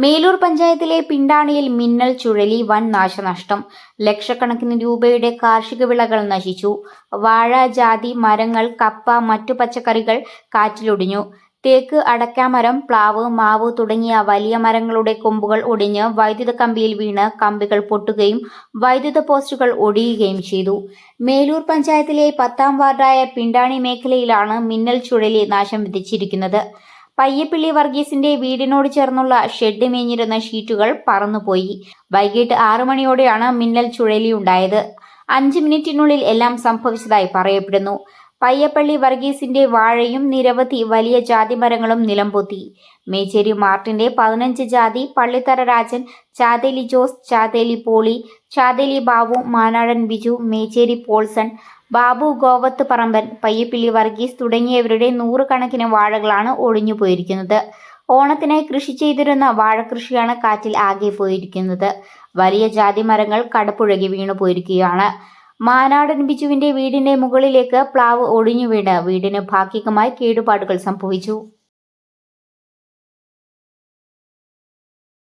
മേലൂർ പഞ്ചായത്തിലെ പിണ്ടാണിയിൽ മിന്നൽ ചുഴലി വൻ നാശനഷ്ടം. ലക്ഷക്കണക്കിന് രൂപയുടെ കാർഷിക വിളകൾ നശിച്ചു. വാഴ, ജാതി മരങ്ങൾ, കപ്പ, മറ്റു പച്ചക്കറികൾ കാറ്റിലൊടിഞ്ഞു. തേക്ക്, അടയ്ക്കാമരം, പ്ലാവ്, മാവ് തുടങ്ങിയ വലിയ മരങ്ങളുടെ കൊമ്പുകൾ ഒടിഞ്ഞ് വൈദ്യുത കമ്പിയിൽ വീണ് കമ്പികൾ പൊട്ടുകയും വൈദ്യുത പോസ്റ്റുകൾ ഒടിയുകയും ചെയ്തു. മേലൂർ പഞ്ചായത്തിലെ 10-ാം വാർഡായ പിണ്ടാണി മേഖലയിലാണ് മിന്നൽ ചുഴലി നാശം വിതച്ചിരിക്കുന്നത്. പയ്യപ്പിള്ളി വർഗീസിന്റെ വീടിനോട് ചേർന്നുള്ള ഷെഡ് മേഞ്ഞിരുന്ന ഷീറ്റുകൾ പറന്നുപോയി. വൈകിട്ട് 6 മണിയോടെയാണ് മിന്നൽ ചുഴലിയുണ്ടായത്. 5 മിനിറ്റിനുള്ളിൽ എല്ലാം സംഭവിച്ചതായി പറയപ്പെടുന്നു. പയ്യപ്പള്ളി വർഗീസിന്റെ വാഴയും നിരവധി വലിയ ജാതി മരങ്ങളും നിലംപൊത്തി. മേച്ചേരി മാർട്ടിന്റെ 15 ജാതി, പള്ളിത്തറ രാജൻ, ചാതേലി ജോസ്, ചാതേലി പോളി, ചാതേലി ബാബു, മാനാടൻ ബിജു, മേച്ചേരി പോൾസൺ, ബാബു ഗോവത്ത് പറമ്പൻ, പയ്യപ്പിള്ളി വർഗീസ് തുടങ്ങിയവരുടെ 100 കണക്കിന് വാഴകളാണ് ഒടിഞ്ഞു പോയിരിക്കുന്നത്. ഓണത്തിനായി കൃഷി ചെയ്തിരുന്ന വാഴകൃഷിയാണ് കാറ്റിൽ ആകെ പോയിരിക്കുന്നത്. വലിയ ജാതി മരങ്ങൾ കടപുഴകി വീണു പോയിരിക്കുകയാണ്. മാനാടൻ ബിജുവിന്റെ വീടിന്റെ മുകളിലേക്ക് പ്ലാവ് ഒടിഞ്ഞു വീണ് വീടിന് ഭാഗികമായി കേടുപാടുകൾ സംഭവിച്ചു.